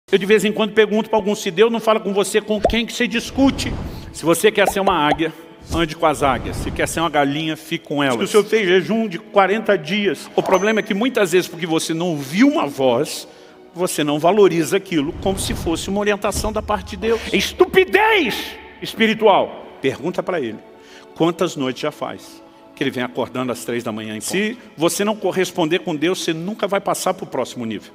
Eu de vez em quando pergunto para alguns: se Deus não fala com você, com quem que você discute? Se você quer ser uma águia, ande com as águias. Se quer ser uma galinha, fique com elas. Se o senhor fez jejum de 40 dias, o problema é que muitas vezes, porque você não ouviu uma voz, você não valoriza aquilo como se fosse uma orientação da parte de Deus. É estupidez espiritual. Pergunta para ele: quantas noites já faz que ele vem acordando às 3 da manhã em ponto? Se você não corresponder com Deus, você nunca vai passar para o próximo nível.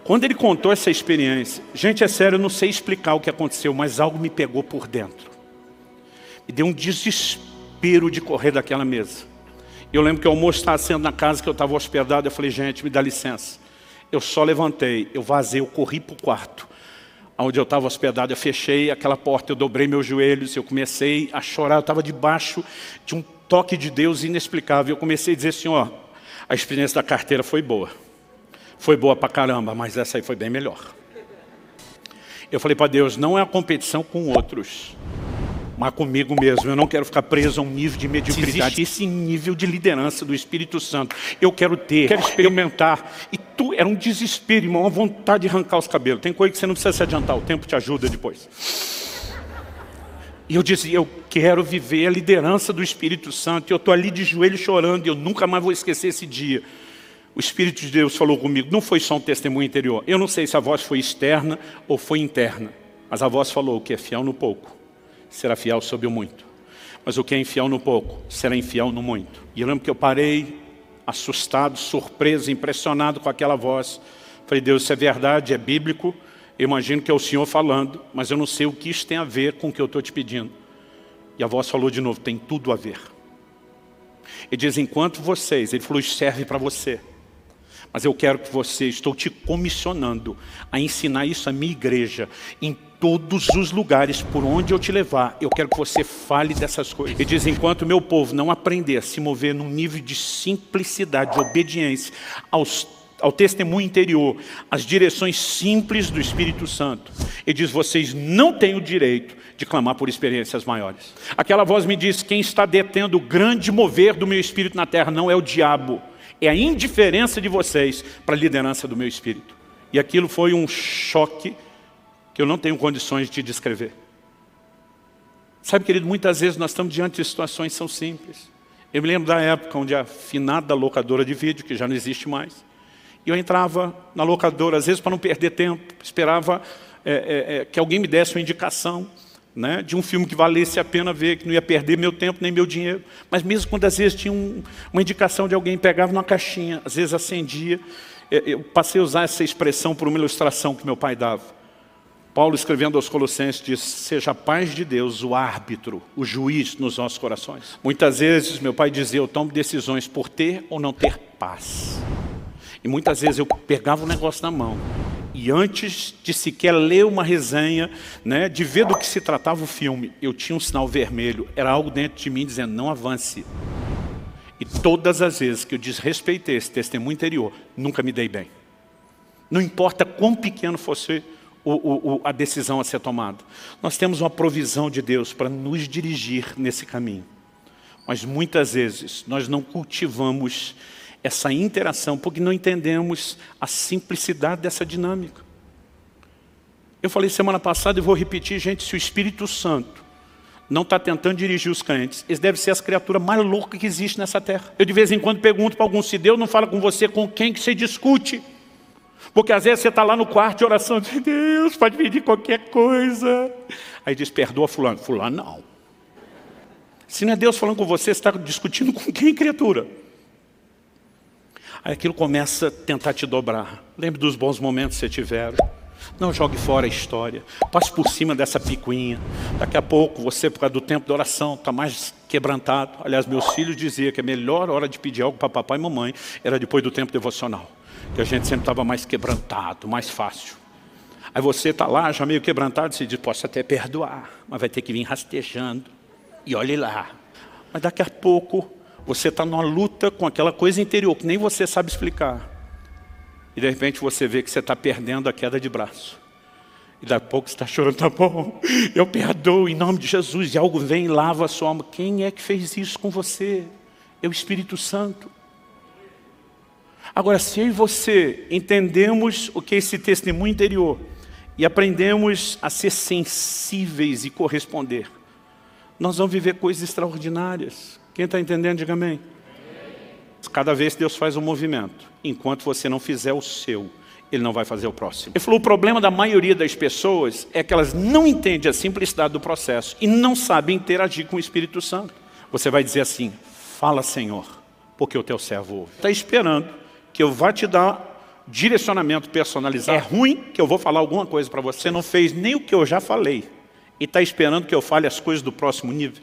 Quando ele contou essa experiência, gente, é sério, eu não sei explicar o que aconteceu, mas algo me pegou por dentro. Me deu um desespero de correr daquela mesa. Eu lembro que o almoço estava sendo na casa que eu estava hospedado. Eu falei: gente, me dá licença. Eu só levantei, eu vazei, eu corri para o quarto onde eu estava hospedado. Eu fechei aquela porta, eu dobrei meus joelhos, eu comecei a chorar. Eu estava debaixo de um toque de Deus inexplicável. Eu comecei a dizer: Senhor, a experiência da carteira foi boa. Foi boa pra caramba, mas essa aí foi bem melhor. Eu falei para Deus: não é a competição com outros, mas comigo mesmo. Eu não quero ficar preso a um nível de mediocridade. Esse nível de liderança do Espírito Santo eu quero ter, quero experimentar. E era um desespero, irmão, uma vontade de arrancar os cabelos. Tem coisa que você não precisa se adiantar, o tempo te ajuda depois. E eu dizia: eu quero viver a liderança do Espírito Santo. E eu estou ali de joelho chorando, e eu nunca mais vou esquecer esse dia. O Espírito de Deus falou comigo. Não foi só um testemunho interior. Eu não sei se a voz foi externa ou foi interna, mas a voz falou: o que é fiel no pouco será fiel sobre o muito. Mas o que é infiel no pouco será infiel no muito. E eu lembro que eu parei, assustado, surpreso, impressionado com aquela voz. Falei: Deus, isso é verdade, é bíblico. Eu imagino que é o Senhor falando, mas eu não sei o que isso tem a ver com o que eu estou te pedindo. E a voz falou de novo: tem tudo a ver. Ele diz: enquanto vocês, ele falou, isso serve para você. Mas eu quero que você, estou te comissionando a ensinar isso à minha igreja, em todos os lugares por onde eu te levar. Eu quero que você fale dessas coisas. Ele diz: enquanto o meu povo não aprender a se mover num nível de simplicidade, de obediência ao testemunho interior, às direções simples do Espírito Santo, ele diz: vocês não têm o direito de clamar por experiências maiores. Aquela voz me diz: quem está detendo o grande mover do meu espírito na terra não é o diabo, é a indiferença de vocês para a liderança do meu espírito. E aquilo foi um choque que eu não tenho condições de descrever. Sabe, querido, muitas vezes nós estamos diante de situações que são simples. Eu me lembro da época onde a finada locadora de vídeo, que já não existe mais, e eu entrava na locadora, às vezes para não perder tempo, esperava que alguém me desse uma indicação, né, de um filme que valesse a pena ver, que não ia perder meu tempo nem meu dinheiro. Mas mesmo quando às vezes tinha uma indicação de alguém, pegava numa caixinha, às vezes acendia. Eu passei a usar essa expressão por uma ilustração que meu pai dava. Paulo, escrevendo aos Colossenses, diz: seja a paz de Deus o árbitro, o juiz nos nossos corações. Muitas vezes meu pai dizia: eu tomo decisões por ter ou não ter paz. E muitas vezes eu pegava o negócio na mão, e antes de sequer ler uma resenha, né, de ver do que se tratava o filme, eu tinha um sinal vermelho. Era algo dentro de mim dizendo: não avance. E todas as vezes que eu desrespeitei esse testemunho interior, nunca me dei bem. Não importa quão pequeno fosse a decisão a ser tomada. Nós temos uma provisão de Deus para nos dirigir nesse caminho. Mas muitas vezes nós não cultivamos essa interação porque não entendemos a simplicidade dessa dinâmica. Eu falei semana passada e vou repetir, gente: se o Espírito Santo não está tentando dirigir os crentes, eles devem ser as criaturas mais loucas que existem nessa terra. Eu de vez em quando pergunto para alguns: se Deus não fala com você, com quem que você discute? Porque às vezes você está lá no quarto de oração, diz: Deus, pode pedir qualquer coisa. Aí diz: perdoa fulano. Fulano não. Se não é Deus falando com você, você está discutindo com quem, criatura? Aí aquilo começa a tentar te dobrar. Lembre dos bons momentos que você tiveram. Não jogue fora a história. Passe por cima dessa picuinha. Daqui a pouco você, por causa do tempo da oração, está mais quebrantado. Aliás, meus filhos diziam que a melhor hora de pedir algo para papai e mamãe era depois do tempo devocional, que a gente sempre estava mais quebrantado, mais fácil. Aí você está lá já meio quebrantado, você diz: posso até perdoar, mas vai ter que vir rastejando. E olhe lá. Mas daqui a pouco você está numa luta com aquela coisa interior que nem você sabe explicar. E de repente você vê que você está perdendo a queda de braço. E daqui a pouco você está chorando: tá bom, eu perdoo em nome de Jesus. E algo vem e lava a sua alma. Quem é que fez isso com você? É o Espírito Santo. Agora, se eu e você entendemos o que é esse testemunho interior, e aprendemos a ser sensíveis e corresponder, nós vamos viver coisas extraordinárias. Quem está entendendo, diga amém. Cada vez Deus faz um movimento, enquanto você não fizer o seu, Ele não vai fazer o próximo. Ele falou, o problema da maioria das pessoas é que elas não entendem a simplicidade do processo e não sabem interagir com o Espírito Santo. Você vai dizer assim, fala Senhor, porque o teu servo ouve. Está esperando que eu vá te dar direcionamento personalizado. É ruim que eu vou falar alguma coisa para você. Você não fez nem o que eu já falei e está esperando que eu fale as coisas do próximo nível.